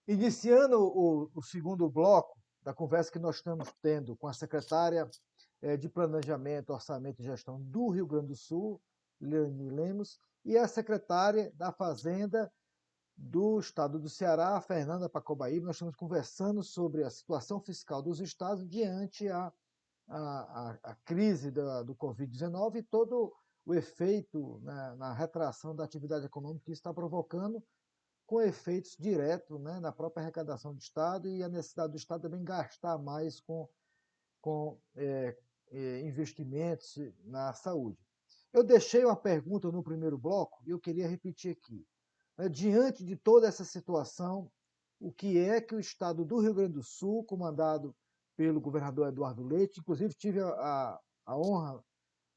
Iniciando o segundo bloco da conversa que nós estamos tendo com a secretária de Planejamento, Orçamento e Gestão do Rio Grande do Sul, Leane Lemos, e a secretária da Fazenda do Estado do Ceará, Fernanda Pacobaíba. Nós estamos conversando sobre a situação fiscal dos estados diante a crise do Covid-19 e todo o efeito na retração da atividade econômica que isso está provocando, com efeitos diretos, né, na própria arrecadação do Estado e a necessidade do Estado também gastar mais com investimentos na saúde. Eu deixei uma pergunta no primeiro bloco e eu queria repetir aqui. Diante de toda essa situação, o que é que o Estado do Rio Grande do Sul, comandado pelo governador Eduardo Leite, inclusive tive a honra,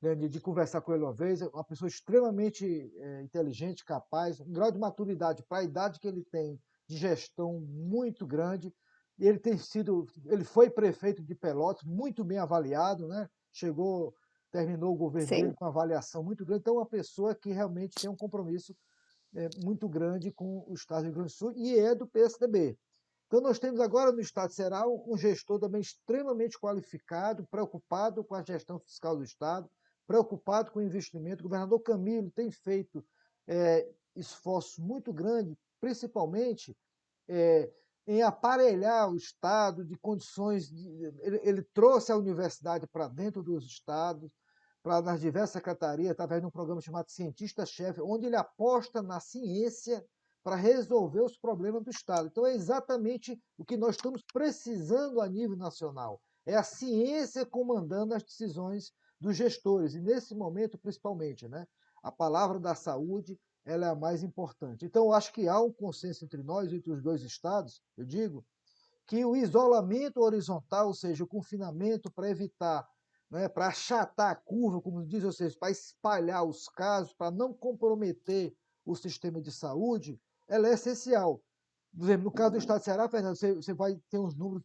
né, de conversar com ele uma vez, uma pessoa extremamente inteligente, capaz, um grau de maturidade para a idade que ele tem, de gestão muito grande. Ele foi prefeito de Pelotas, muito bem avaliado, né? Terminou o governo dele Sim. com uma avaliação muito grande. Então, é uma pessoa que realmente tem um compromisso muito grande com o Estado do Rio Grande do Sul e é do PSDB. Então, nós temos agora no Estado de Ceará um gestor também extremamente qualificado, preocupado com a gestão fiscal do Estado, preocupado com o investimento. O governador Camilo tem feito esforços muito grandes, principalmente é, em aparelhar o Estado de condições. Ele trouxe a universidade para dentro dos estados, nas diversas secretarias, através de um programa chamado Cientista-Chefe, onde ele aposta na ciência para resolver os problemas do Estado. Então, é exatamente o que nós estamos precisando a nível nacional. É a ciência comandando as decisões dos gestores, e nesse momento, principalmente, né, a palavra da saúde ela é a mais importante. Então, eu acho que há um consenso entre nós, entre os dois estados, eu digo, que o isolamento horizontal, ou seja, o confinamento para evitar, né, para achatar a curva, como diz, ou seja, para espalhar os casos, para não comprometer o sistema de saúde, ela é essencial. Por exemplo, no caso do Estado de Ceará, Fernando, você vai ter uns números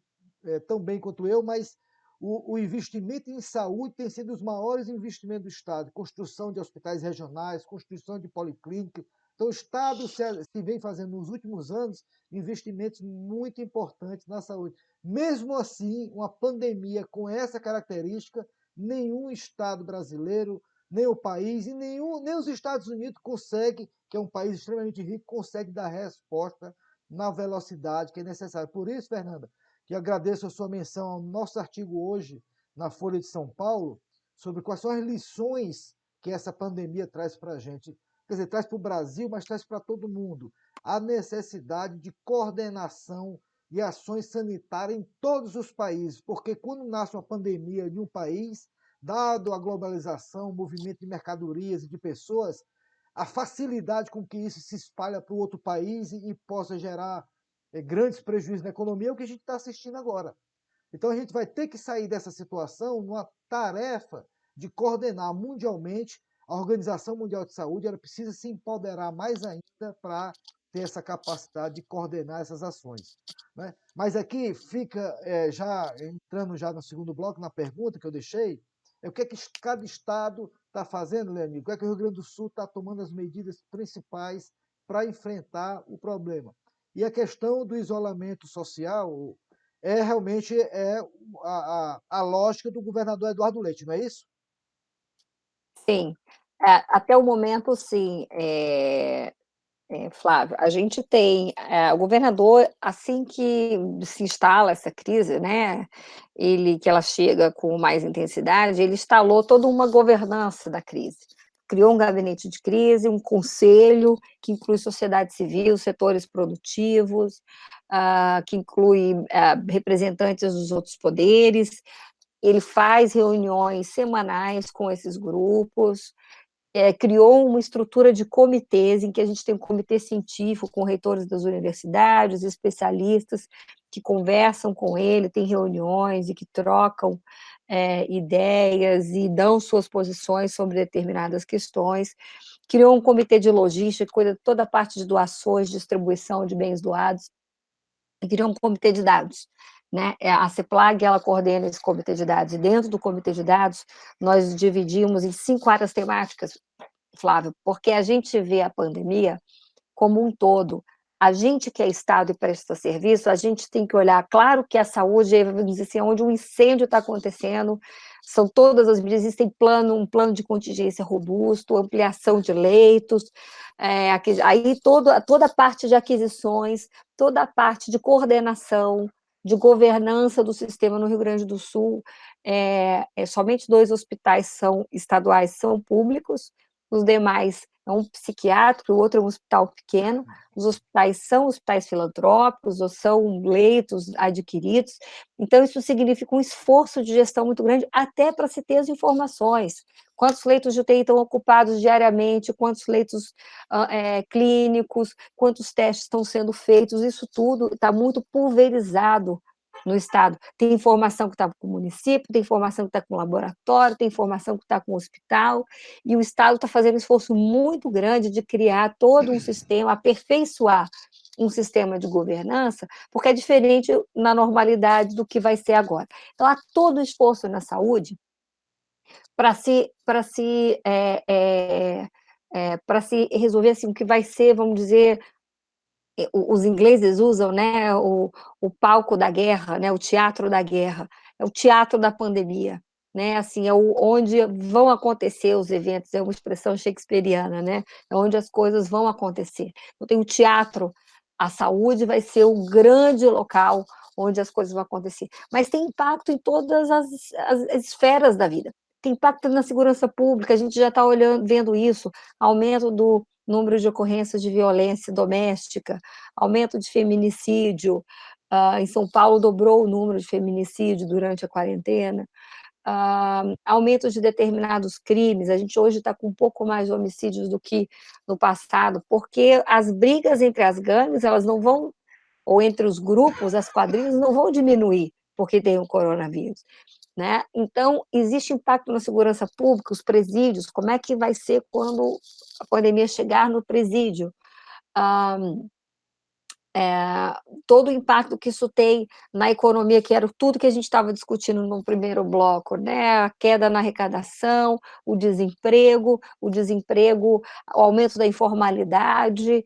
tão bem quanto eu, mas o investimento em saúde tem sido os maiores investimentos do Estado. Construção de hospitais regionais, construção de policlínicas. Então, o Estado se vem fazendo nos últimos anos investimentos muito importantes na saúde. Mesmo assim, uma pandemia com essa característica, nenhum Estado brasileiro, nem o país, nem os Estados Unidos consegue, que é um país extremamente rico, consegue dar resposta na velocidade que é necessária. Por isso, Fernanda, que agradeço a sua menção ao nosso artigo hoje na Folha de São Paulo, sobre quais são as lições que essa pandemia traz para a gente. Quer dizer, traz para o Brasil, mas traz para todo mundo. A necessidade de coordenação e ações sanitárias em todos os países, porque quando nasce uma pandemia em um país, dado a globalização, o movimento de mercadorias e de pessoas, a facilidade com que isso se espalha para o outro país e possa gerar grandes prejuízos na economia é o que a gente está assistindo agora. Então a gente vai ter que sair dessa situação numa tarefa de coordenar mundialmente. A Organização Mundial de Saúde ela precisa se empoderar mais ainda para ter essa capacidade de coordenar essas ações. Né? Mas aqui fica, já entrando já no segundo bloco, na pergunta que eu deixei, o que é que cada estado está fazendo, Leonir? O que é que o Rio Grande do Sul está tomando as medidas principais para enfrentar o problema? E a questão do isolamento social realmente a lógica do governador Eduardo Leite, não é isso? Sim, até o momento sim, Flávio, a gente tem, o governador, assim que se instala essa crise, né, que ela chega com mais intensidade, ele instalou toda uma governança da crise. Criou um gabinete de crise, um conselho que inclui sociedade civil, setores produtivos, que inclui representantes dos outros poderes. Ele faz reuniões semanais com esses grupos, criou uma estrutura de comitês, em que a gente tem um comitê científico com reitores das universidades, especialistas que conversam com ele, tem reuniões e que trocam ideias e dão suas posições sobre determinadas questões. Criou um comitê de logística que cuida de toda a parte de doações, distribuição de bens doados, e criou um comitê de dados, né? A CEPLAG, ela coordena esse comitê de dados, e dentro do comitê de dados, nós dividimos em 5 áreas temáticas, Flávio, porque a gente vê a pandemia como um todo. a gente que é Estado e presta serviço, a gente tem que olhar, claro que a saúde, vamos dizer assim, onde um incêndio está acontecendo, são todas as medidas, existem um plano de contingência robusto, ampliação de leitos, aí toda a parte de aquisições, toda a parte de coordenação, de governança do sistema no Rio Grande do Sul, somente 2 hospitais estaduais são públicos, os demais é um psiquiátrico, o outro é um hospital pequeno, os hospitais são hospitais filantrópicos ou são leitos adquiridos, então isso significa um esforço de gestão muito grande, até para se ter as informações. Quantos leitos de UTI estão ocupados diariamente, quantos leitos clínicos, quantos testes estão sendo feitos, isso tudo está muito pulverizado no Estado. Tem informação que está com o município, tem informação que está com o laboratório, tem informação que está com o hospital, e o Estado está fazendo um esforço muito grande de criar todo um sistema, aperfeiçoar um sistema de governança, porque é diferente na normalidade do que vai ser agora. Então, há todo o esforço na saúde para se resolver assim, o que vai ser, vamos dizer, os ingleses usam, né, o palco da guerra, né, o teatro da guerra, é o teatro da pandemia, né, assim, onde vão acontecer os eventos, é uma expressão shakespeariana, né, é onde as coisas vão acontecer. Então tem o teatro, a saúde vai ser o grande local onde as coisas vão acontecer, mas tem impacto em todas as esferas da vida. Tem impacto na segurança pública, a gente já está vendo isso, aumento do número de ocorrências de violência doméstica, aumento de feminicídio, em São Paulo dobrou o número de feminicídio durante a quarentena, aumento de determinados crimes, a gente hoje está com um pouco mais de homicídios do que no passado, porque as brigas entre as gangues, elas não vão, ou entre os grupos, as quadrilhas, não vão diminuir porque tem o coronavírus, né? Então, existe impacto na segurança pública, os presídios, como é que vai ser quando a pandemia chegar no presídio? Ah, todo o impacto que isso tem na economia, que era tudo que a gente estava discutindo no primeiro bloco, né? A queda na arrecadação, o desemprego, o aumento da informalidade,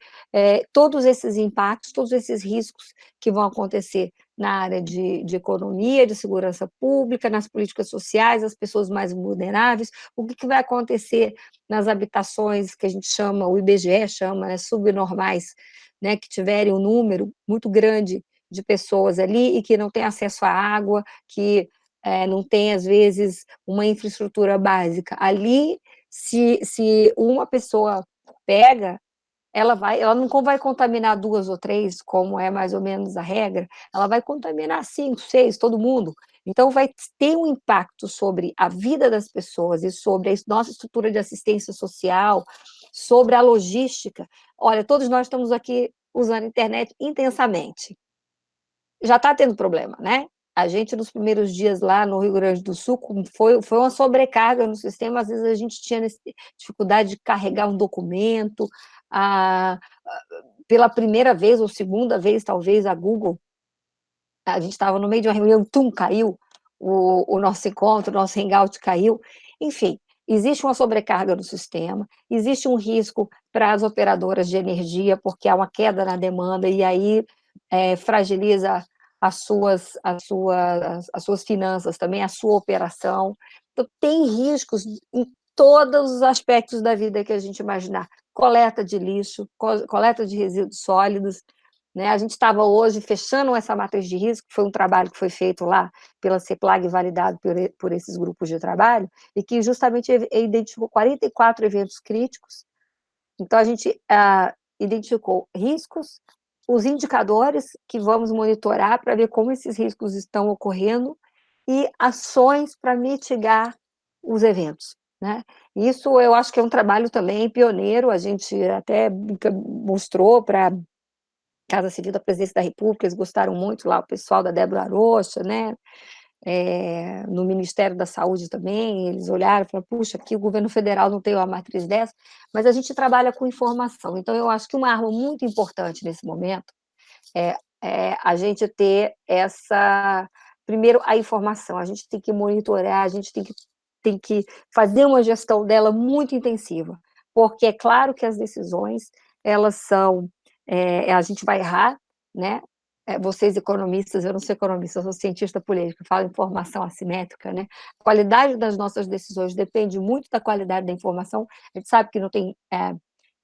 todos esses impactos, todos esses riscos que vão acontecer na área de economia, de segurança pública, nas políticas sociais, as pessoas mais vulneráveis, o que vai acontecer nas habitações que a gente chama, o IBGE chama, né, subnormais, né, que tiverem um número muito grande de pessoas ali e que não têm acesso à água, que não tem, às vezes, uma infraestrutura básica. Ali, se uma pessoa pega, ela não vai contaminar 2 ou 3, como é mais ou menos a regra, ela vai contaminar 5, 6, todo mundo. Então vai ter um impacto sobre a vida das pessoas e sobre a nossa estrutura de assistência social, sobre a logística. Olha, todos nós estamos aqui usando a internet intensamente. Já está tendo problema, né? A gente, nos primeiros dias lá no Rio Grande do Sul, foi uma sobrecarga no sistema, às vezes a gente tinha dificuldade de carregar um documento, pela primeira vez ou segunda vez, talvez, a Google, a gente estava no meio de uma reunião, caiu o nosso encontro, o nosso hangout caiu, enfim, existe uma sobrecarga no sistema, existe um risco para as operadoras de energia, porque há uma queda na demanda e aí fragiliza as suas finanças também, a sua operação. Então, tem riscos em todos os aspectos da vida que a gente imaginar. Coleta de lixo, coleta de resíduos sólidos, né? A gente estava hoje fechando essa matriz de risco, foi um trabalho que foi feito lá pela CEPLAG, validado por esses grupos de trabalho, e que justamente identificou 44 eventos críticos. Então, a gente identificou riscos, os indicadores que vamos monitorar para ver como esses riscos estão ocorrendo e ações para mitigar os eventos, né? Isso eu acho que é um trabalho também pioneiro, a gente até mostrou para Casa Civil da Presidência da República, eles gostaram muito lá, o pessoal da Débora Arocha, né? No Ministério da Saúde também, eles olharam e falaram, puxa, aqui o governo federal não tem uma matriz dessa, mas a gente trabalha com informação, então eu acho que uma arma muito importante nesse momento é a gente ter primeiro, a informação, a gente tem que monitorar, a gente tem que fazer uma gestão dela muito intensiva, porque é claro que as decisões, elas são a gente vai errar, né? Vocês economistas, eu não sou economista, eu sou cientista político, falo informação assimétrica, né? A qualidade das nossas decisões depende muito da qualidade da informação. A gente sabe que não tem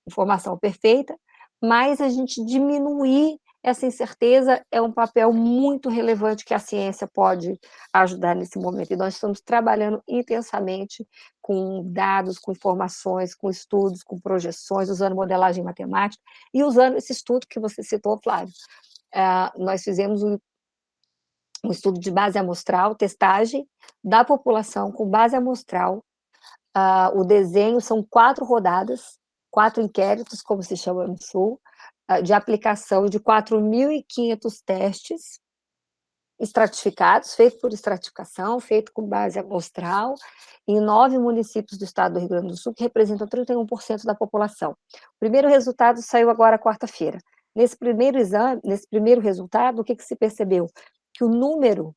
informação perfeita, mas a gente diminuir essa incerteza é um papel muito relevante que a ciência pode ajudar nesse momento. E nós estamos trabalhando intensamente com dados, com informações, com estudos, com projeções, usando modelagem matemática e usando esse estudo que você citou, Flávio. Nós fizemos um estudo de base amostral, testagem da população com base amostral. O desenho são 4 rodadas, 4 inquéritos, como se chama no Sul, de aplicação de 4.500 testes estratificados, feito por estratificação, feito com base amostral, em 9 municípios do estado do Rio Grande do Sul, que representam 31% da população. O primeiro resultado saiu agora quarta-feira. Nesse primeiro resultado, o que se percebeu? Que o número,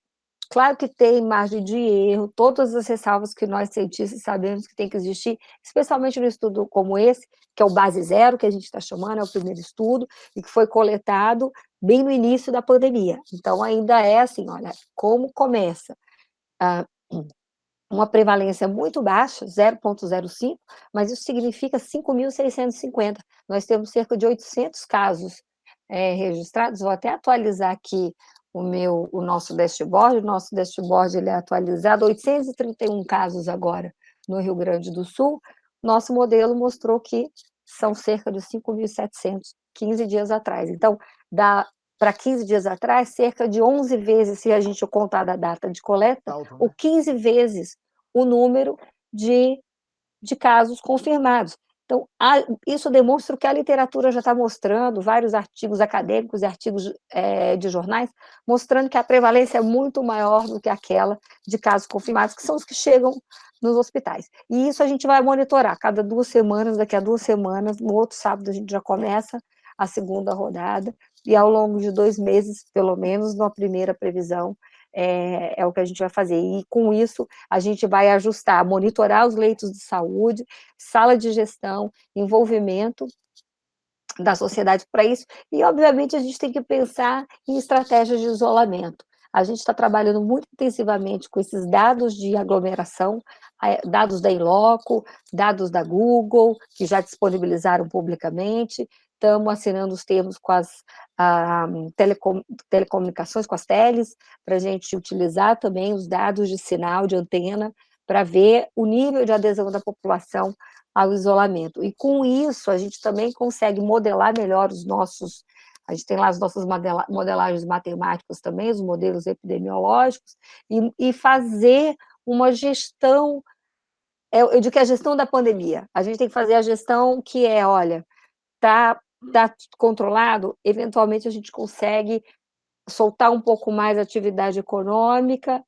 claro que tem margem de erro, todas as ressalvas que nós cientistas sabemos que tem que existir, especialmente no estudo como esse, que é o base zero, que a gente está chamando, é o primeiro estudo, e que foi coletado bem no início da pandemia. Então, ainda é assim, olha, como começa uma prevalência muito baixa, 0,05, mas isso significa 5.650. Nós temos cerca de 800 casos registrados. Vou até atualizar aqui o nosso dashboard. O nosso dashboard ele é atualizado, 831 casos agora no Rio Grande do Sul. Nosso modelo mostrou que são cerca de 5.700, 15 dias atrás. Então, dá para 15 dias atrás, cerca de 11 vezes, se a gente contar da data de coleta, Alto, né? ou 15 vezes o número de casos confirmados. Então, isso demonstra o que a literatura já está mostrando, vários artigos acadêmicos e artigos de jornais, mostrando que a prevalência é muito maior do que aquela de casos confirmados, que são os que chegam nos hospitais. E isso a gente vai monitorar, cada 2 semanas, daqui a 2 semanas, no outro sábado a gente já começa a segunda rodada, e ao longo de 2 meses, pelo menos, na primeira previsão, é o que a gente vai fazer. E com isso, a gente vai ajustar, monitorar os leitos de saúde, sala de gestão, envolvimento da sociedade para isso, e obviamente a gente tem que pensar em estratégias de isolamento. A gente está trabalhando muito intensivamente com esses dados de aglomeração, dados da Inloco, dados da Google, que já disponibilizaram publicamente, estamos assinando os termos com as telecomunicações, com as teles, para a gente utilizar também os dados de sinal, de antena, para ver o nível de adesão da população ao isolamento. E com isso, a gente também consegue modelar melhor a gente tem lá as nossas modelagens matemáticas também, os modelos epidemiológicos, e fazer uma gestão, eu digo que é a gestão da pandemia. A gente tem que fazer a gestão que olha, tá controlado, eventualmente a gente consegue soltar um pouco mais a atividade econômica,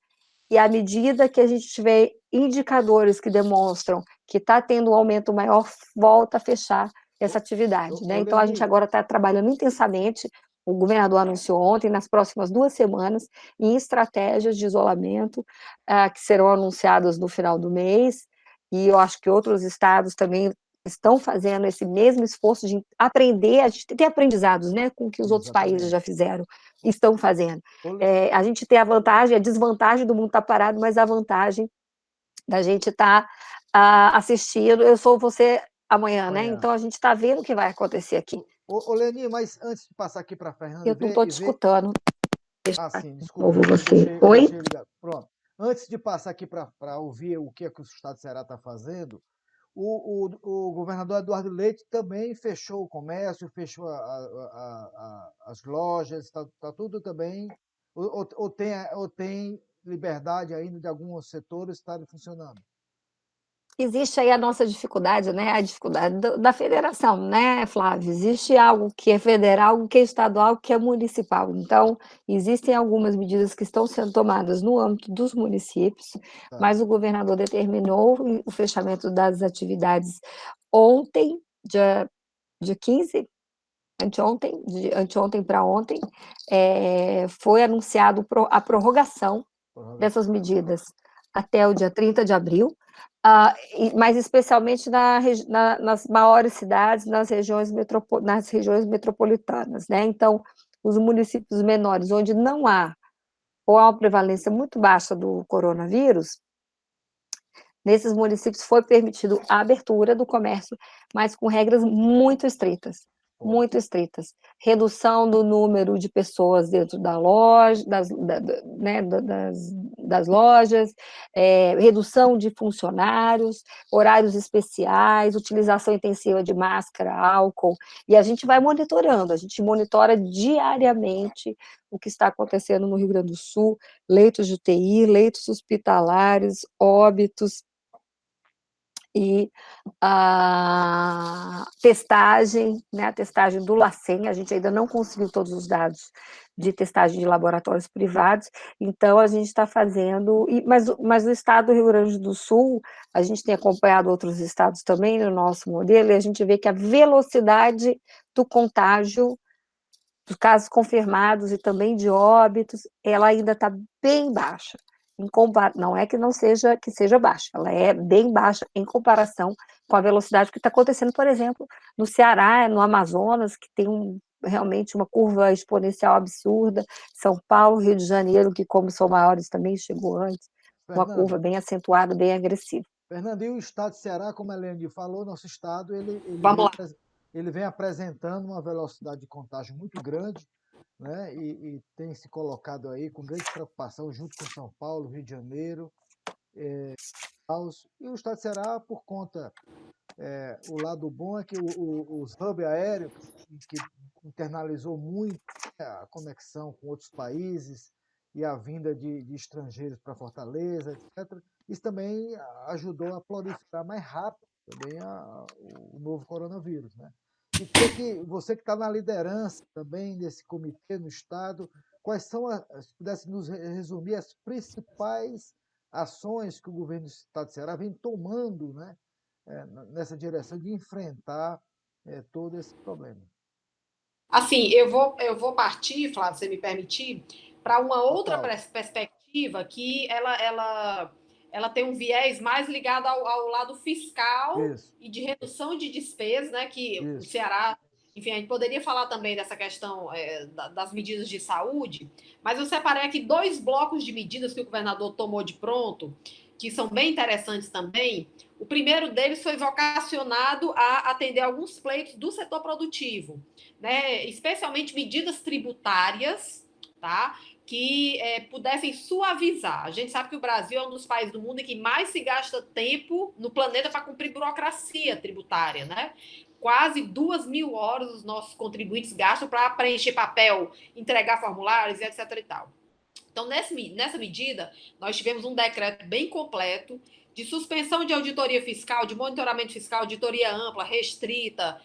e à medida que a gente tiver indicadores que demonstram que está tendo um aumento maior, volta a fechar essa atividade, né? Então, a gente agora está trabalhando intensamente, o governador anunciou ontem, nas próximas 2 semanas, em estratégias de isolamento, que serão anunciadas no final do mês, e eu acho que outros estados também estão fazendo esse mesmo esforço de aprender, a gente tem aprendizados, né, com o que os outros países já fizeram, estão fazendo. A gente tem a vantagem, a desvantagem do mundo estar parado, mas a vantagem da gente estar assistindo, eu sou você amanhã, né, então a gente está vendo o que vai acontecer aqui. Leni, mas antes de passar aqui para a Fernanda... Eu não estou te escutando. Sim, desculpa. Você. Oi? Pronto. Antes de passar aqui para ouvir o que o Estado do Ceará está fazendo, o governador Eduardo Leite também fechou o comércio, fechou as lojas, está tudo também, ou tem liberdade ainda de alguns setores estarem funcionando? Existe aí a nossa dificuldade, né, a dificuldade da federação, né, Flávio? Existe algo que é federal, algo que é estadual, algo que é municipal. Então, existem algumas medidas que estão sendo tomadas no âmbito dos municípios, mas o governador determinou o fechamento das atividades ontem, dia 15, anteontem para ontem, foi anunciado a prorrogação dessas medidas até o dia 30 de abril, mas especialmente nas maiores cidades, nas regiões metropolitanas, né? Então, os municípios menores, onde não há ou há uma prevalência muito baixa do coronavírus, nesses municípios foi permitido a abertura do comércio, mas com regras muito estritas, muito estritas. Redução do número de pessoas dentro da loja, né, das lojas, redução de funcionários, horários especiais, utilização intensiva de máscara, álcool, e a gente vai monitorando, a gente monitora diariamente o que está acontecendo no Rio Grande do Sul, leitos de UTI, leitos hospitalares, óbitos, e a testagem, né, a testagem do LACEN, a gente ainda não conseguiu todos os dados de testagem de laboratórios privados, então a gente está fazendo, mas no estado do Rio Grande do Sul, a gente tem acompanhado outros estados também no nosso modelo, e a gente vê que a velocidade do contágio, dos casos confirmados e também de óbitos, ela ainda está bem baixa. Não é que não seja que seja baixa, ela é bem baixa em comparação com a velocidade que está acontecendo, por exemplo, no Ceará, no Amazonas, que tem realmente uma curva exponencial absurda, São Paulo, Rio de Janeiro, que como são maiores também chegou antes, uma curva bem acentuada, bem agressiva. Fernando, e o estado de Ceará, como a Eliane falou, nosso estado Vamos lá. ele vem apresentando uma velocidade de contágio muito grande, né? E tem se colocado aí com grande preocupação junto com São Paulo, Rio de Janeiro, e o estado de Ceará por conta, o lado bom é que os hubs aéreos, que internalizou muito, né, a conexão com outros países e a vinda de estrangeiros para Fortaleza, etc., isso também ajudou a proliferar mais rápido também o novo coronavírus, né? E que você que está na liderança também desse comitê no Estado, quais são, se pudesse nos resumir, as principais ações que o governo do Estado de Ceará vem tomando, né, nessa direção de enfrentar todo esse problema? Assim, eu vou partir, Flávio, se você me permitir, para uma outra Total. perspectiva que ela tem um viés mais ligado ao lado fiscal Isso, e de redução de despesas, né? Que o isso. Ceará, enfim, a gente poderia falar também dessa questão das medidas de saúde, mas eu separei aqui dois blocos de medidas que o governador tomou de pronto, que são bem interessantes também. O primeiro deles foi vocacionado a atender alguns pleitos do setor produtivo, né? Especialmente medidas tributárias, tá? Que pudessem suavizar. A gente sabe que o Brasil é um dos países do mundo em que mais se gasta tempo no planeta para cumprir burocracia tributária, né? Quase 2.000 horas os nossos contribuintes gastam para preencher papel, entregar formulários, etc. e tal. Então, nessa medida, nós tivemos um decreto bem completo de suspensão de auditoria fiscal, de monitoramento fiscal, auditoria ampla, restrita,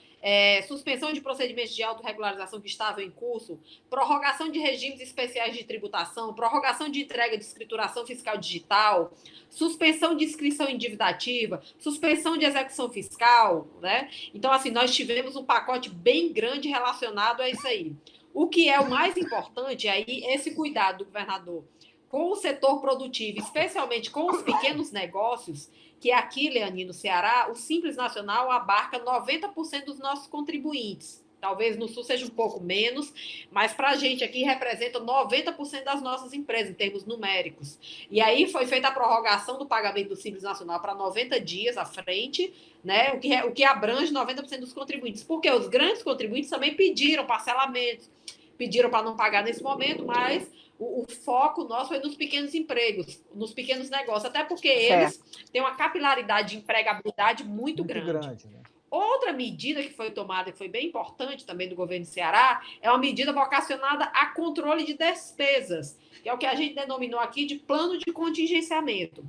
suspensão de procedimentos de autorregularização que estavam em curso, prorrogação de regimes especiais de tributação, prorrogação de entrega de escrituração fiscal digital, suspensão de inscrição em dívida ativa, suspensão de execução fiscal, né? Então, assim, nós tivemos um pacote bem grande relacionado a isso aí. O que é o mais importante aí, esse cuidado do governador com o setor produtivo, especialmente com os pequenos negócios, que aqui, Leani, no Ceará, o Simples Nacional abarca 90% dos nossos contribuintes. Talvez no Sul seja um pouco menos, mas para a gente aqui representa 90% das nossas empresas, em termos numéricos. E aí foi feita a prorrogação do pagamento do Simples Nacional para 90 dias à frente, né? O que abrange 90% dos contribuintes. Porque os grandes contribuintes também pediram parcelamentos, pediram para não pagar nesse momento, mas o foco nosso foi nos pequenos empregos, nos pequenos negócios, até porque eles têm uma capilaridade de empregabilidade muito grande. Né? Outra medida que foi tomada e foi bem importante também do governo do Ceará é uma medida vocacionada a controle de despesas, que é o que a gente denominou aqui de plano de contingenciamento.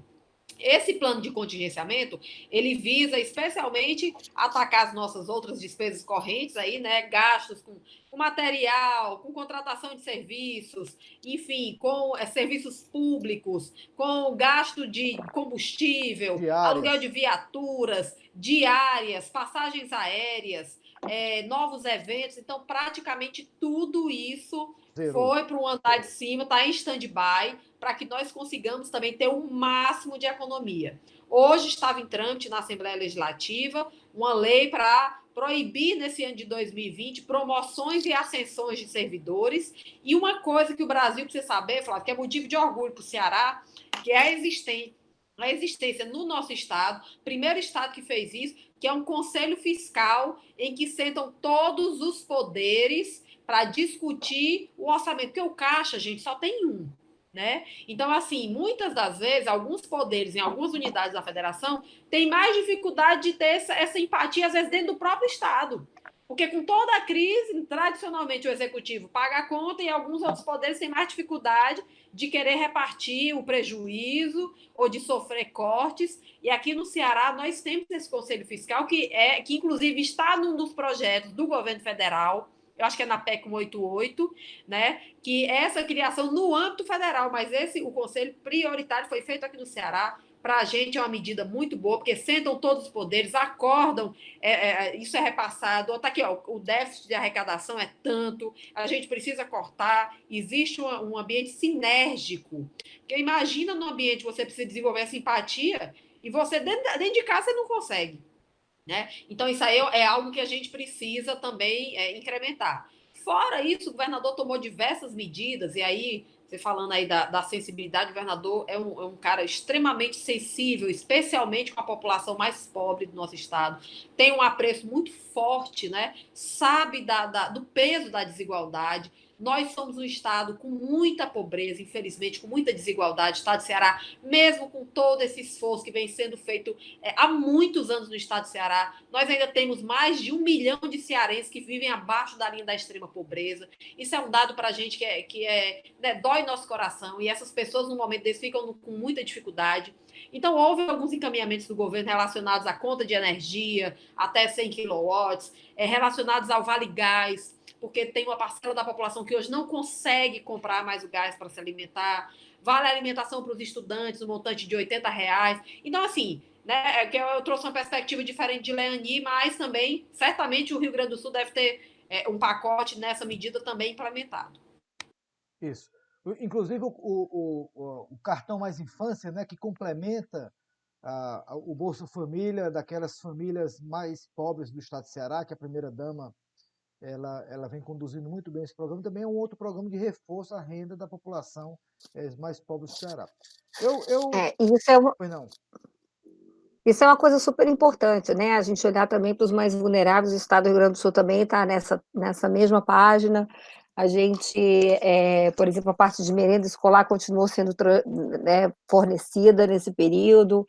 Esse plano de contingenciamento, ele visa especialmente atacar as nossas outras despesas correntes aí, né? Gastos com material, com contratação de serviços, enfim, com serviços públicos, com gasto de combustível, aluguel de viaturas, diárias, passagens aéreas, novos eventos. Então, praticamente tudo isso foi para o andar de cima, está em stand-by, para que nós consigamos também ter o máximo de economia. Hoje estava em trâmite na Assembleia Legislativa uma lei para proibir, nesse ano de 2020, promoções e ascensões de servidores. E uma coisa que o Brasil precisa saber, Flávio, que é motivo de orgulho para o Ceará, que é a existência no nosso estado, primeiro estado que fez isso, que é um conselho fiscal em que sentam todos os poderes para discutir o orçamento, porque o Caixa, gente, só tem um, né? Então, assim, muitas das vezes, alguns poderes em algumas unidades da federação têm mais dificuldade de ter essa empatia, às vezes, dentro do próprio Estado. Porque com toda a crise, tradicionalmente o executivo paga a conta e alguns outros poderes têm mais dificuldade de querer repartir o prejuízo ou de sofrer cortes. E aqui no Ceará nós temos esse Conselho Fiscal que inclusive está num dos projetos do governo federal. Eu acho que é na PEC 188, né? Que é essa criação no âmbito federal, mas o conselho prioritário foi feito aqui no Ceará. Para a gente é uma medida muito boa, porque sentam todos os poderes, acordam, isso é repassado. Está aqui, ó, o déficit de arrecadação é tanto, a gente precisa cortar, existe um ambiente sinérgico. Porque imagina no ambiente você precisa desenvolver essa empatia e você, dentro de casa, você não consegue. Né? Então, isso aí é algo que a gente precisa também incrementar. Fora isso, o governador tomou diversas medidas, e aí, você falando aí da sensibilidade, o governador é um cara extremamente sensível, especialmente com a população mais pobre do nosso estado, tem um apreço muito forte, né? Sabe do peso da desigualdade. Nós somos um estado com muita pobreza, infelizmente, com muita desigualdade, o estado do Ceará, mesmo com todo esse esforço que vem sendo feito há muitos anos no estado do Ceará, nós ainda temos mais de 1 milhão de cearenses que vivem abaixo da linha da extrema pobreza. Isso é um dado para a gente né, dói nosso coração, e essas pessoas, no momento desse, ficam com muita dificuldade. Então, houve alguns encaminhamentos do governo relacionados à conta de energia, até 100 quilowatts, relacionados ao Vale Gás, porque tem uma parcela da população que hoje não consegue comprar mais o gás para se alimentar, vale alimentação para os estudantes, no montante de R$ 80. Então, assim, né, eu trouxe uma perspectiva diferente de Leani, mas também, certamente, o Rio Grande do Sul deve ter um pacote nessa medida também implementado. Isso. Inclusive, o cartão Mais Infância, né, que complementa o Bolsa Família daquelas famílias mais pobres do estado de Ceará, que a primeira-dama ela vem conduzindo muito bem esse programa, também é um outro programa de reforço à renda da população mais pobre do Ceará. Isso é uma coisa super importante, né? A gente olhar também para os mais vulneráveis. O estado do Rio Grande do Sul também está nessa mesma página. A gente, por exemplo, a parte de merenda escolar continuou sendo fornecida nesse período.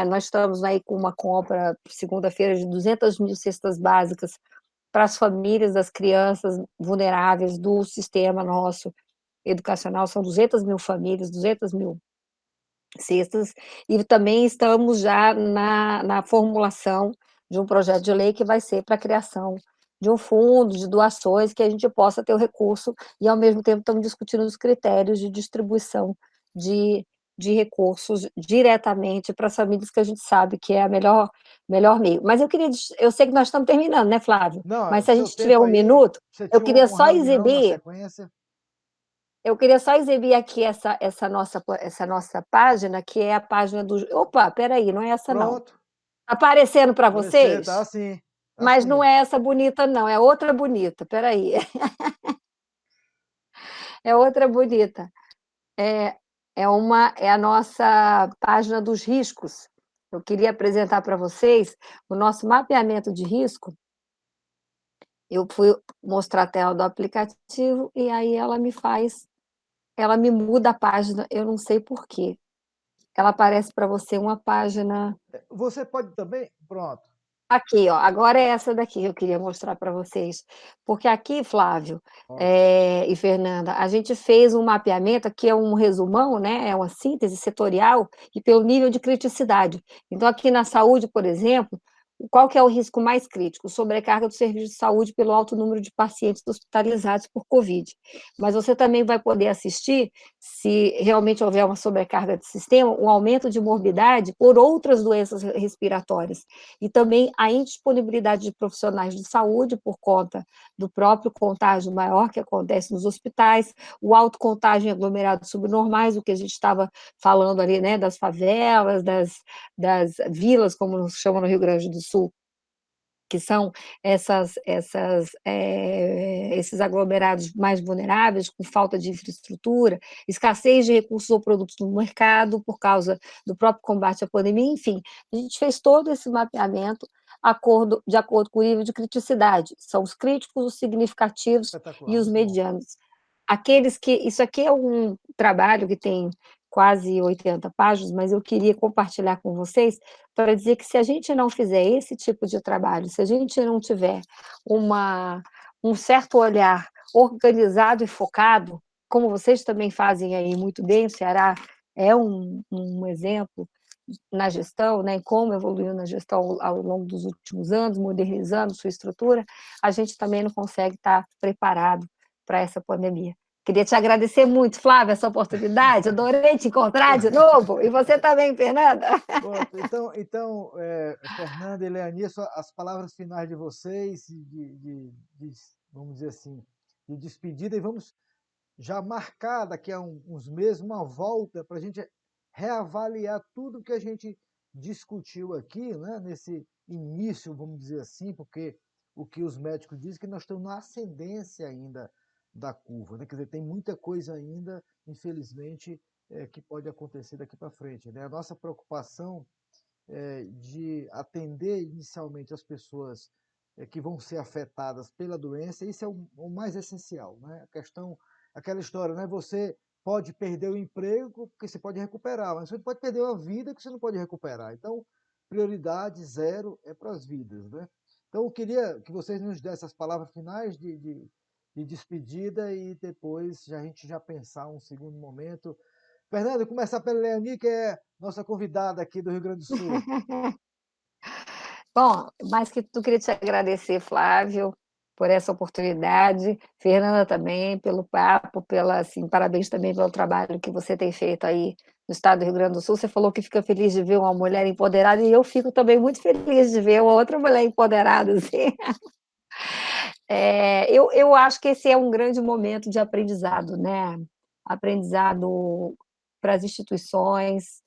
Nós estamos aí com uma compra, segunda-feira, de 200 mil cestas básicas para as famílias das crianças vulneráveis do sistema nosso educacional. São 200 mil famílias, 200 mil cestas, e também estamos já na formulação de um projeto de lei que vai ser para a criação de um fundo de doações, que a gente possa ter o recurso, e ao mesmo tempo estamos discutindo os critérios de distribuição de recursos diretamente para as famílias, que a gente sabe que é a melhor meio. Mas eu sei que nós estamos terminando, né, Flávio? Não, mas se a gente tiver um minuto, eu queria só exibir... Eu queria só exibir aqui essa nossa página, que é a página do... Opa, peraí, não é essa. Pronto. Não. Está aparecendo para vocês? Tá sim. Mas sim. Não é essa bonita, não, é outra bonita, peraí. É outra bonita. É a nossa página dos riscos. Eu queria apresentar para vocês o nosso mapeamento de risco. Eu fui mostrar a tela do aplicativo e aí ela me muda a página, eu não sei por quê. Ela aparece para você uma página... Você pode também... Pronto. Aqui, ó, agora é essa daqui que eu queria mostrar para vocês. Porque aqui, Flávio e Fernanda, a gente fez um mapeamento, aqui é um resumão, né? É uma síntese setorial e pelo nível de criticidade. Então, aqui na saúde, por exemplo, qual que é o risco mais crítico? Sobrecarga do serviço de saúde pelo alto número de pacientes hospitalizados por Covid. Mas você também vai poder assistir se realmente houver uma sobrecarga de sistema, um aumento de morbidade por outras doenças respiratórias, e também a indisponibilidade de profissionais de saúde por conta do próprio contágio maior que acontece nos hospitais, o alto contágio em aglomerados subnormais, o que a gente estava falando ali, né, das favelas, das vilas, como nos chamam no Rio Grande do Sul, que são esses aglomerados mais vulneráveis, com falta de infraestrutura, escassez de recursos ou produtos no mercado por causa do próprio combate à pandemia, enfim, a gente fez todo esse mapeamento de acordo com o nível de criticidade, são os críticos, os significativos e os medianos. Isso aqui é um trabalho que tem quase 80 páginas, mas eu queria compartilhar com vocês para dizer que se a gente não fizer esse tipo de trabalho, se a gente não tiver um certo olhar organizado e focado, como vocês também fazem aí muito bem, o Ceará é um exemplo na gestão, né, como evoluiu na gestão ao longo dos últimos anos, modernizando sua estrutura, a gente também não consegue estar preparado para essa pandemia. Queria te agradecer muito, Flávia, essa oportunidade, adorei te encontrar de novo, e você também, Fernanda. Então, Fernanda e Leani, as palavras finais de vocês, vamos dizer assim, de despedida, e vamos já marcar daqui a uns meses uma volta para a gente reavaliar tudo que a gente discutiu aqui, né, nesse início, vamos dizer assim, porque o que os médicos dizem é que nós estamos na ascendência ainda da curva, né? Quer dizer, tem muita coisa ainda, infelizmente, que pode acontecer daqui para frente, né? A nossa preocupação de atender inicialmente as pessoas que vão ser afetadas pela doença, isso é o mais essencial, né? A questão, aquela história, né? Você pode perder o emprego porque você pode recuperar, mas você pode perder a vida que você não pode recuperar. Então, prioridade zero é para as vidas, né? Então, eu queria que vocês nos dessem as palavras finais de despedida e depois a gente já pensar um segundo momento. Fernanda, começar pela Leani, que é nossa convidada aqui do Rio Grande do Sul. Bom, mais que tudo, queria te agradecer, Flávio, por essa oportunidade, Fernanda também, pelo papo, assim, parabéns também pelo trabalho que você tem feito aí no estado do Rio Grande do Sul. Você falou que fica feliz de ver uma mulher empoderada, e eu fico também muito feliz de ver uma outra mulher empoderada, assim. Eu acho que esse é um grande momento de aprendizado, né? Aprendizado para as instituições,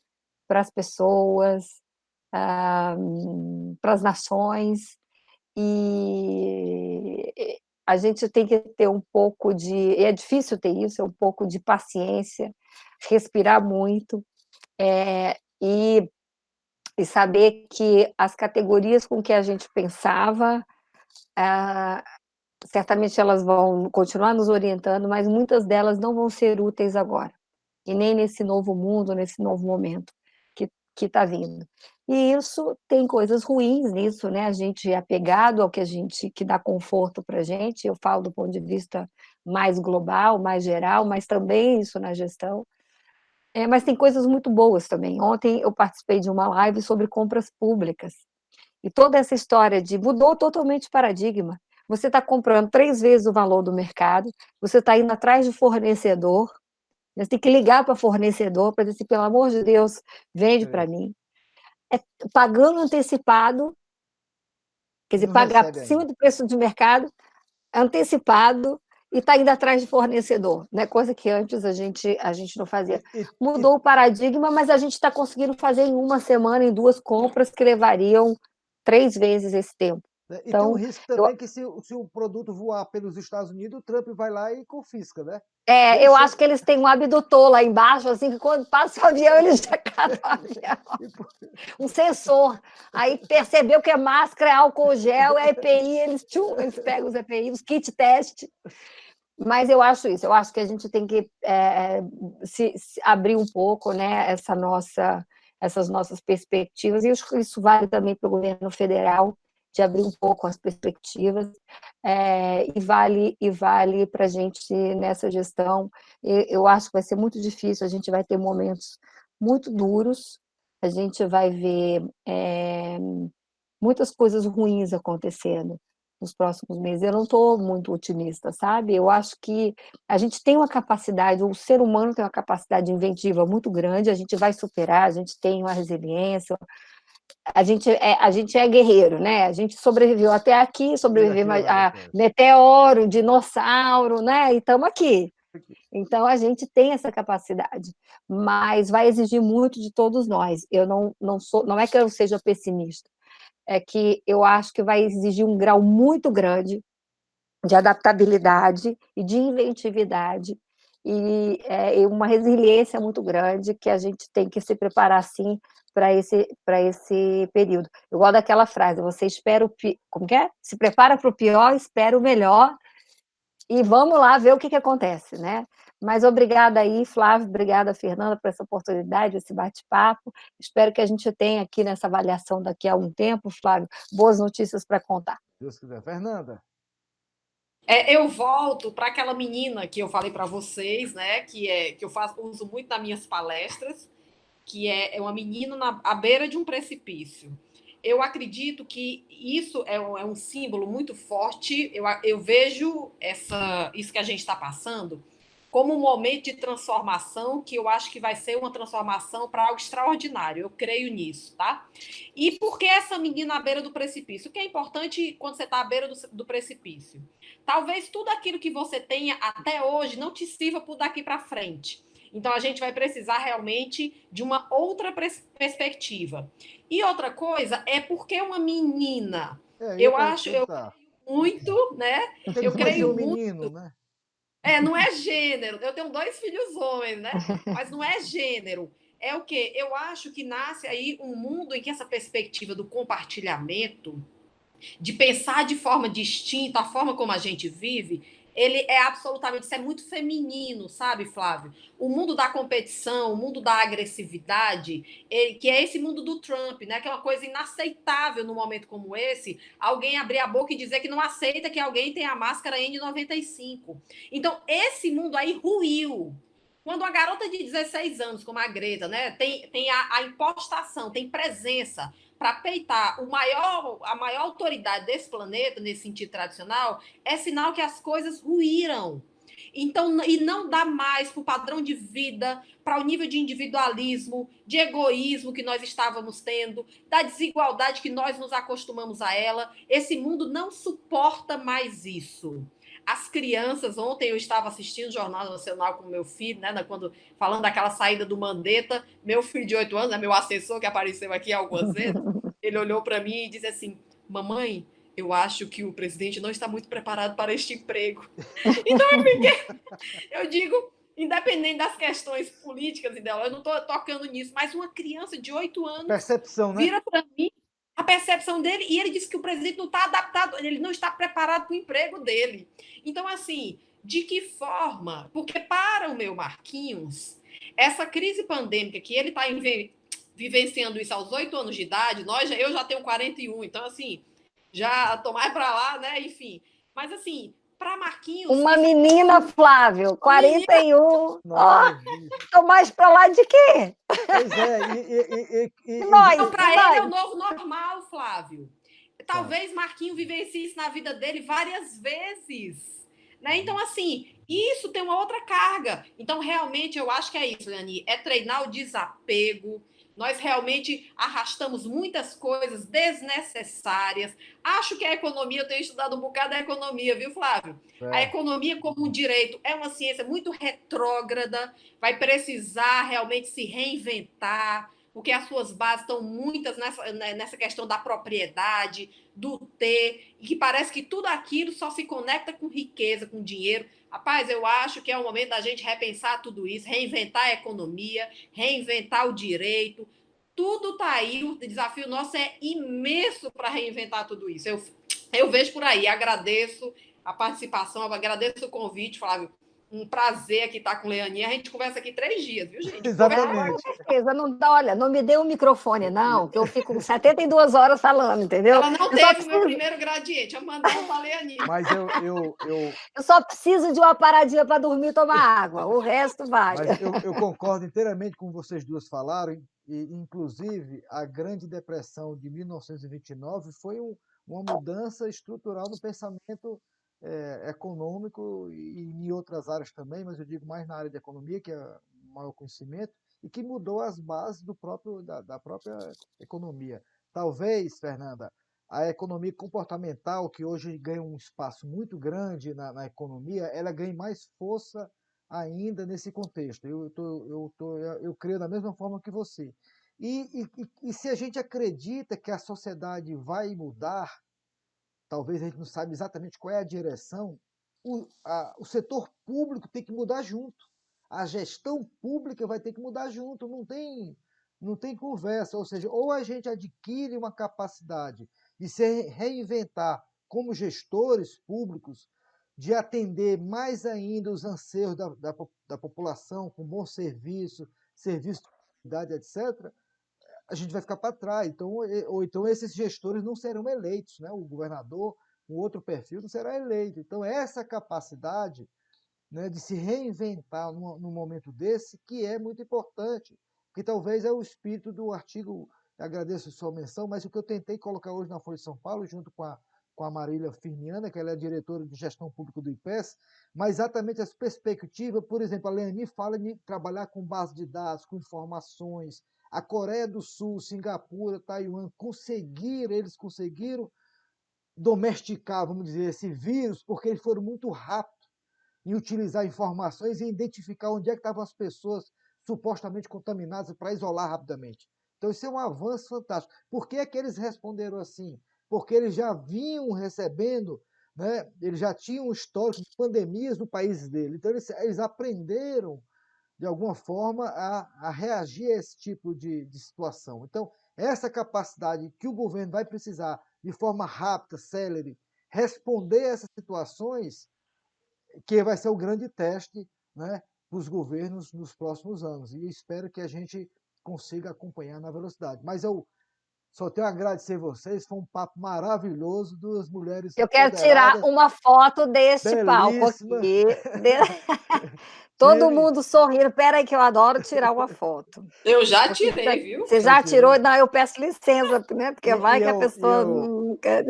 para as pessoas, para as nações, e a gente tem que ter um pouco é difícil ter isso, é um pouco de paciência, respirar muito, e saber que as categorias com que a gente pensava, certamente elas vão continuar nos orientando, mas muitas delas não vão ser úteis agora, e nem nesse novo mundo, nesse novo momento que está vindo. E isso tem coisas ruins nisso, né? A gente é apegado ao que dá conforto para a gente, eu falo do ponto de vista mais global, mais geral, mas também isso na gestão. Mas tem coisas muito boas também. Ontem eu participei de uma live sobre compras públicas, e toda essa história mudou totalmente o paradigma. Você está comprando 3 vezes o valor do mercado, você está indo atrás de fornecedor, você tem que ligar para fornecedor para dizer assim, pelo amor de Deus, vende para mim. Pagando antecipado, quer dizer, pagar acima do preço de mercado, antecipado, e está indo atrás de fornecedor, né? Coisa que antes a gente não fazia. Mudou o paradigma, mas a gente está conseguindo fazer em uma semana, em 2 compras que levariam 3 vezes esse tempo. E tem um risco também que se o produto voar pelos Estados Unidos, o Trump vai lá e confisca, né? Eu acho que eles têm um abdutor lá embaixo, assim, que quando passa o avião, eles já catam o avião. Um sensor. Aí percebeu que é máscara, é álcool gel, é EPI, eles pegam os EPI, os kit teste. Mas eu acho isso, eu acho que a gente tem que se abrir um pouco, né, essas nossas perspectivas, e isso vale também para o governo federal, de abrir um pouco as perspectivas, e vale para a gente nessa gestão. Eu acho que vai ser muito difícil, a gente vai ter momentos muito duros, a gente vai ver muitas coisas ruins acontecendo, nos próximos meses. Eu não estou muito otimista, sabe? Eu acho que a gente tem uma capacidade, o ser humano tem uma capacidade inventiva muito grande, a gente vai superar, a gente tem uma resiliência, a gente é guerreiro, né? A gente sobreviveu até aqui, sobreviveu a meteoro, dinossauro, né? E estamos aqui. Então, a gente tem essa capacidade, mas vai exigir muito de todos nós. Eu não sou, não é que eu seja pessimista, é que eu acho que vai exigir um grau muito grande de adaptabilidade e de inventividade e uma resiliência muito grande que a gente tem que se preparar, sim, para esse período. Eu gosto daquela frase, você espera como que é? Se prepara para o pior, espera o melhor, e vamos lá ver o que acontece, né? Mas obrigada aí, Flávio, obrigada, Fernanda, por essa oportunidade, esse bate-papo. Espero que a gente tenha aqui nessa avaliação daqui a um tempo, Flávio, boas notícias para contar. Deus quiser. Fernanda. Eu volto para aquela menina que eu falei para vocês, né? Que eu uso muito nas minhas palestras, que é uma menina à beira de um precipício. Eu acredito que isso é um símbolo muito forte. Eu vejo isso que a gente está passando como um momento de transformação que eu acho que vai ser uma transformação para algo extraordinário. Eu creio nisso, tá? E por que essa menina à beira do precipício? O que é importante quando você está à beira do precipício? Talvez tudo aquilo que você tenha até hoje não te sirva por daqui para frente. Então, a gente vai precisar realmente de uma outra perspectiva. E outra coisa é porque uma menina. Eu acho, eu creio muito, né? Eu creio muito. Menino, né? Não é gênero. Eu tenho 2 filhos homens, né? Mas não é gênero. É o quê? Eu acho que nasce aí um mundo em que essa perspectiva do compartilhamento, de pensar de forma distinta a forma como a gente vive, ele é absolutamente, isso é muito feminino, sabe, Flávio? O mundo da competição, o mundo da agressividade, que é esse mundo do Trump, né? Que é uma coisa inaceitável num momento como esse, alguém abrir a boca e dizer que não aceita que alguém tenha a máscara N95. Então, esse mundo aí ruiu. Quando uma garota de 16 anos, como a Greta, né, tem a impostação, tem presença para peitar a maior autoridade desse planeta, nesse sentido tradicional, é sinal que as coisas ruíram. Então, e não dá mais para o padrão de vida, para o nível de individualismo, de egoísmo que nós estávamos tendo, da desigualdade que nós nos acostumamos a ela. Esse mundo não suporta mais isso. As crianças, ontem eu estava assistindo o Jornal Nacional com meu filho, né, falando daquela saída do Mandetta, meu filho de 8 anos, meu assessor que apareceu aqui algumas vezes, ele olhou para mim e disse assim, mamãe, eu acho que o presidente não está muito preparado para este emprego. Então eu digo, independente das questões políticas e dela, eu não estou tocando nisso, mas uma criança de 8 anos percepção, né? Vira para mim a percepção dele e ele disse que o presidente não está adaptado, ele não está preparado para o emprego dele. Então, assim, de que forma? Porque para o meu Marquinhos, essa crise pandêmica que ele está vivenciando isso aos 8 anos de idade, eu já tenho 41, então, assim, já estou mais para lá, né? Enfim. Mas, assim, para Marquinhos. Uma menina, Flávio, 41. Estou mais para lá de quê? Pois é. Então, para ele é o novo normal, Flávio. Talvez Marquinhos vivencie isso na vida dele várias vezes. Né? Então, assim, isso tem uma outra carga. Então, realmente, eu acho que é isso, Leani. É treinar o desapego. Nós realmente arrastamos muitas coisas desnecessárias. Acho que a economia, eu tenho estudado um bocado da economia, viu, Flávio? A economia como um direito é uma ciência muito retrógrada, vai precisar realmente se reinventar, porque as suas bases estão muitas nessa questão da propriedade, do ter, e que parece que tudo aquilo só se conecta com riqueza, com dinheiro. Rapaz, eu acho que é o momento da gente repensar tudo isso, reinventar a economia, reinventar o direito. Tudo está aí, o desafio nosso é imenso para reinventar tudo isso. Eu vejo por aí, agradeço a participação, agradeço o convite, Flávio. Um prazer aqui estar com Leaninha. A gente conversa aqui 3 dias, viu, gente? Exatamente. Com certeza. Olha, não me dê o microfone, não, que eu fico 72 horas falando, entendeu? Ela não teve o meu primeiro gradiente, eu mandava para a Leaninha. Mas eu só preciso de uma paradinha para dormir e tomar água, o resto vai. Mas eu concordo inteiramente com vocês duas falaram, e inclusive a Grande Depressão de 1929 foi uma mudança estrutural no pensamento econômico e em outras áreas também, mas eu digo mais na área de economia, que é o maior conhecimento, e que mudou as bases da própria economia. Talvez, Fernanda, a economia comportamental, que hoje ganha um espaço muito grande na economia, ela ganhe mais força ainda nesse contexto. Eu creio da mesma forma que você. E se a gente acredita que a sociedade vai mudar, talvez a gente não saiba exatamente qual é a direção, o setor público tem que mudar junto. A gestão pública vai ter que mudar junto, não tem conversa. Ou seja, ou a gente adquire uma capacidade de se reinventar como gestores públicos, de atender mais ainda os anseios da população, com bom serviço, serviço de qualidade, etc., a gente vai ficar para trás. Então, ou então esses gestores não serão eleitos, né? O governador, um outro perfil, não será eleito. Então, essa capacidade, né, de se reinventar num momento desse, que é muito importante, que talvez é o espírito do artigo, agradeço a sua menção, mas o que eu tentei colocar hoje na Folha de São Paulo, junto com a Marília Firmiana, que ela é diretora de gestão pública do IPES, mas exatamente essa perspectiva. Por exemplo, a Leani fala de trabalhar com base de dados, com informações. A Coreia do Sul, Singapura, Taiwan, eles conseguiram domesticar, vamos dizer, esse vírus, porque eles foram muito rápidos em utilizar informações e identificar onde é que estavam as pessoas supostamente contaminadas para isolar rapidamente. Então, isso é um avanço fantástico. Por que é que eles responderam assim? Porque eles já vinham recebendo, né, eles já tinham um histórico de pandemias no país deles. Então, eles aprenderam de alguma forma, a reagir a esse tipo de situação. Então, essa capacidade que o governo vai precisar, de forma rápida, célere, responder a essas situações, que vai ser o grande teste, né, para os governos nos próximos anos. E espero que a gente consiga acompanhar na velocidade. Mas eu só tenho a agradecer vocês, foi um papo maravilhoso, duas mulheres Eu quero tirar uma foto deste palco belíssima. aqui. Todo Tire. mundo sorrindo. Pera aí que eu adoro tirar uma foto. Eu já tirei, viu? Você já tirou? Não, eu peço licença, né? Porque vai que a pessoa nunca...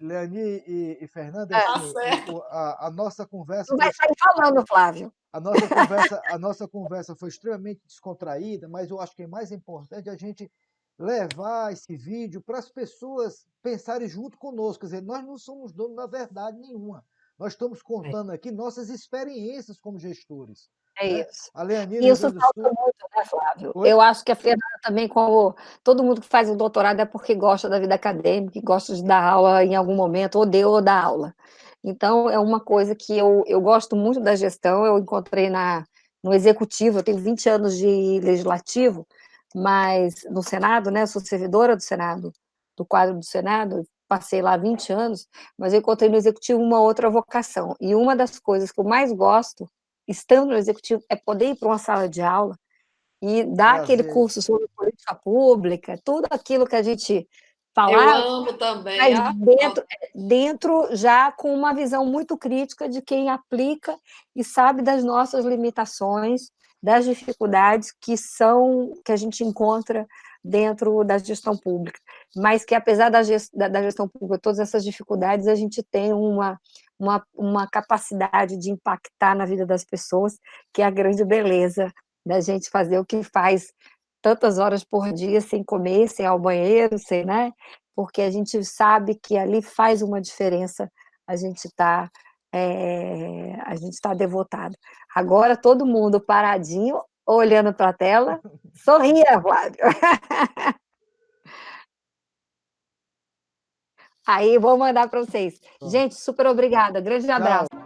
Leani e Fernanda, Tá assim, certo. a nossa conversa Não foi vai sair falando, Flávio. a nossa conversa foi extremamente descontraída, mas eu acho que é mais importante a gente levar esse vídeo para as pessoas pensarem junto conosco. Quer dizer, nós não somos donos da verdade nenhuma. Nós estamos contando aqui nossas experiências como gestores. É Né? isso. A Leani, no Rio Isso Grande do falta Sul. muito, né, Flávio? Oi? Eu acho que a Fernanda também, como todo mundo que faz o doutorado é porque gosta da vida acadêmica, gosta de dar aula em algum momento, ou deu ou dá aula. Então, é uma coisa que eu gosto muito da gestão, eu encontrei no executivo, eu tenho 20 anos de legislativo, mas no Senado, né, eu sou servidora do Senado, do quadro do Senado, passei lá 20 anos, mas eu encontrei no executivo uma outra vocação, e uma das coisas que eu mais gosto, estando no executivo, é poder ir para uma sala de aula e dar aquele Prazer. curso sobre política pública, tudo aquilo que a gente Eu falar, amo também. mas dentro já com uma visão muito crítica de quem aplica e sabe das nossas limitações, das dificuldades que a gente encontra dentro da gestão pública, mas que apesar da gestão pública, todas essas dificuldades, a gente tem uma capacidade de impactar na vida das pessoas, que é a grande beleza da gente fazer o que faz tantas horas por dia sem comer, sem ir ao banheiro, sem, né? Porque a gente sabe que ali faz uma diferença, a gente tá devotado. Agora todo mundo paradinho, olhando para a tela, sorria, Flávio. Aí vou mandar para vocês. Gente, super obrigada, grande abraço. Tchau.